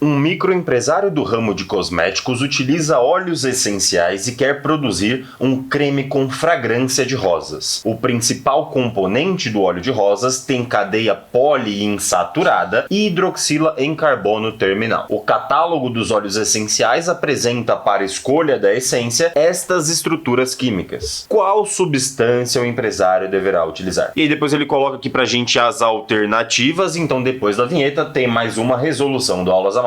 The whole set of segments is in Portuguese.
Um microempresário do ramo de cosméticos utiliza óleos essenciais e quer produzir um creme com fragrância de rosas. O principal componente do óleo de rosas tem cadeia poliinsaturada e hidroxila em carbono terminal. O catálogo dos óleos essenciais apresenta para escolha da essência estas estruturas químicas. Qual substância o empresário deverá utilizar? E aí depois ele coloca aqui pra gente as alternativas, então depois da vinheta tem mais uma resolução do Aulas a Mais.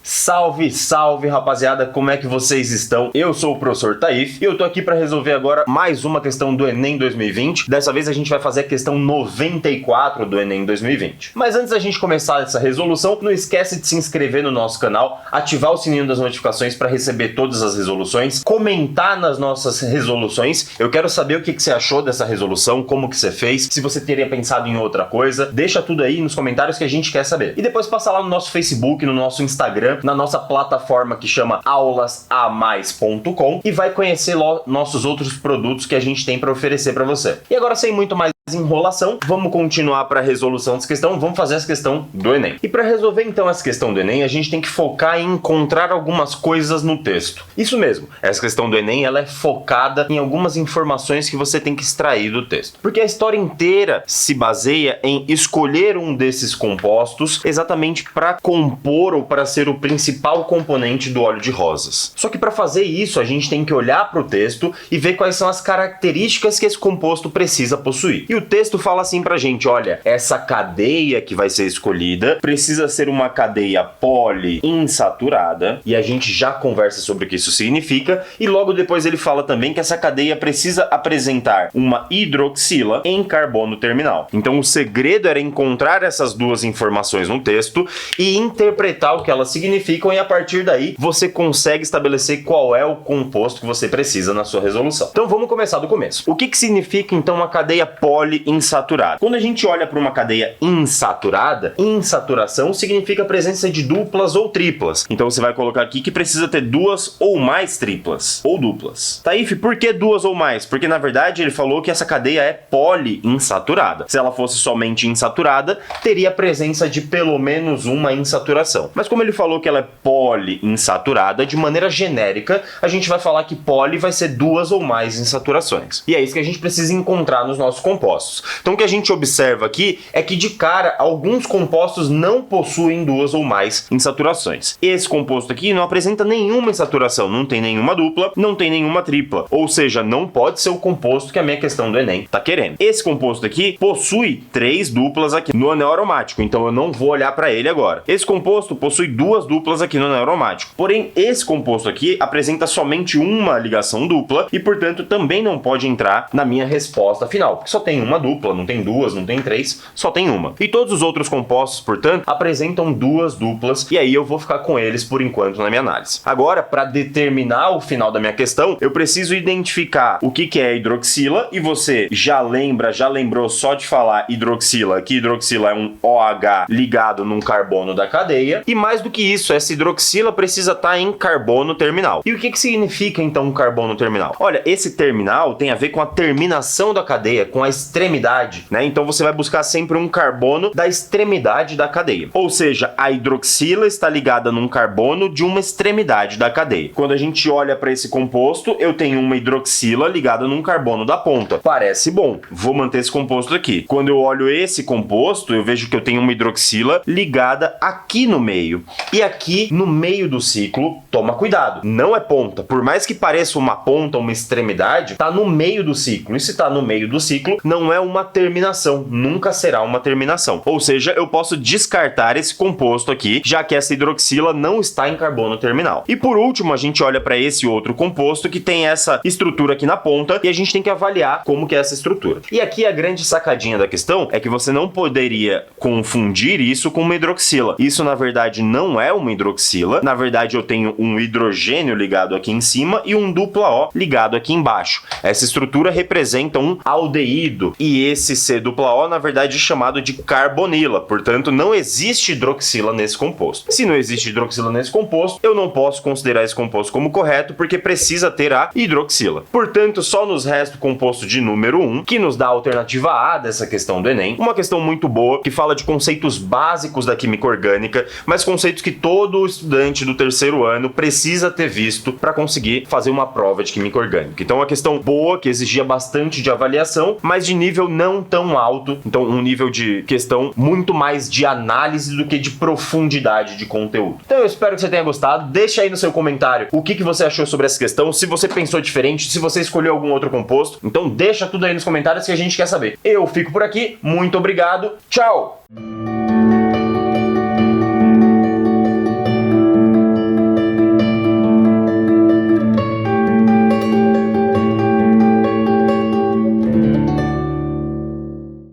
Salve, salve rapaziada, como é que vocês estão? Eu sou o professor Taif e eu tô aqui para resolver agora mais uma questão do Enem 2020. Dessa vez a gente vai fazer a questão 94 do Enem 2020. Mas antes da gente começar essa resolução, não esquece de se inscrever no nosso canal, ativar o sininho das notificações para receber todas as resoluções, comentar nas nossas resoluções. Eu quero saber o que você achou dessa resolução, como que você fez, se você teria pensado em outra coisa. Deixa tudo aí nos comentários que a gente quer saber. E depois passa lá no nosso Facebook, no nosso Instagram, na nossa plataforma que chama aulasamais.com e vai conhecer nossos outros produtos que a gente tem para oferecer para você. E agora, sem muito mais enrolação, vamos continuar para a resolução dessa questão, vamos fazer essa questão do Enem. E para resolver então essa questão do Enem, a gente tem que focar em encontrar algumas coisas no texto. Isso mesmo, essa questão do Enem ela é focada em algumas informações que você tem que extrair do texto. Porque a história inteira se baseia em escolher um desses compostos exatamente para compor ou para ser o principal componente do óleo de rosas. Só que para fazer isso, a gente tem que olhar para o texto e ver quais são as características que esse composto precisa possuir. E o texto fala assim pra gente, olha, essa cadeia que vai ser escolhida precisa ser uma cadeia poliinsaturada, e a gente já conversa sobre o que isso significa, e logo depois ele fala também que essa cadeia precisa apresentar uma hidroxila em carbono terminal. Então o segredo era encontrar essas duas informações no texto e interpretar o que elas significam, e a partir daí você consegue estabelecer qual é o composto que você precisa na sua resolução. Então vamos começar do começo. O que significa então uma cadeia poliinsaturada? Quando a gente olha para uma cadeia insaturada, insaturação significa a presença de duplas ou triplas. Então você vai colocar aqui que precisa ter duas ou mais triplas ou duplas. Taif, por que duas ou mais? Porque na verdade ele falou que essa cadeia é poliinsaturada. Se ela fosse somente insaturada, teria a presença de pelo menos uma insaturação. Mas como ele falou que ela é poliinsaturada, de maneira genérica, a gente vai falar que poli vai ser duas ou mais insaturações. E é isso que a gente precisa encontrar nos nossos compostos. Então o que a gente observa aqui é que de cara alguns compostos não possuem duas ou mais insaturações. Esse composto aqui não apresenta nenhuma insaturação, não tem nenhuma dupla, não tem nenhuma tripla, ou seja, não pode ser o composto que a minha questão do Enem tá querendo. Esse composto aqui possui 3 duplas aqui no anel aromático, então eu não vou olhar para ele agora. Esse composto possui 2 duplas aqui no anel aromático, porém esse composto aqui apresenta somente uma ligação dupla e portanto também não pode entrar na minha resposta final, porque só tem uma dupla, não tem duas, não tem 3, só tem uma. E todos os outros compostos, portanto, apresentam 2 duplas, e aí eu vou ficar com eles por enquanto na minha análise. Agora, para determinar o final da minha questão, eu preciso identificar o que é hidroxila, e você já lembrou só de falar hidroxila, que hidroxila é um OH ligado num carbono da cadeia, e mais do que isso, essa hidroxila precisa estar em carbono terminal. E o que significa então um carbono terminal? Olha, esse terminal tem a ver com a terminação da cadeia, com a extremidade, né? Então você vai buscar sempre um carbono da extremidade da cadeia. Ou seja, a hidroxila está ligada num carbono de uma extremidade da cadeia. Quando a gente olha para esse composto, eu tenho uma hidroxila ligada num carbono da ponta. Parece bom, vou manter esse composto aqui. Quando eu olho esse composto, eu vejo que eu tenho uma hidroxila ligada aqui no meio. E aqui no meio do ciclo, toma cuidado, não é ponta. Por mais que pareça uma ponta, uma extremidade, tá no meio do ciclo. E se tá no meio do ciclo, não é uma terminação, nunca será uma terminação. Ou seja, eu posso descartar esse composto aqui, já que essa hidroxila não está em carbono terminal. E por último, a gente olha para esse outro composto que tem essa estrutura aqui na ponta e a gente tem que avaliar como que é essa estrutura. E aqui a grande sacadinha da questão é que você não poderia confundir isso com uma hidroxila. Isso na verdade não é uma hidroxila, na verdade eu tenho um hidrogênio ligado aqui em cima e um dupla O ligado aqui embaixo. Essa estrutura representa um aldeído, e esse C-O, na verdade, é chamado de carbonila, portanto, não existe hidroxila nesse composto. Se não existe hidroxila nesse composto, eu não posso considerar esse composto como correto, porque precisa ter a hidroxila. Portanto, só nos resta o composto de número 1, que nos dá a alternativa A dessa questão do Enem, uma questão muito boa, que fala de conceitos básicos da química orgânica, mas conceitos que todo estudante do terceiro ano precisa ter visto para conseguir fazer uma prova de química orgânica. Então, uma questão boa, que exigia bastante de avaliação, mas de nível não tão alto, então um nível de questão muito mais de análise do que de profundidade de conteúdo. Então eu espero que você tenha gostado, deixa aí no seu comentário o que você achou sobre essa questão, se você pensou diferente, se você escolheu algum outro composto, então deixa tudo aí nos comentários que a gente quer saber. Eu fico por aqui, muito obrigado, tchau!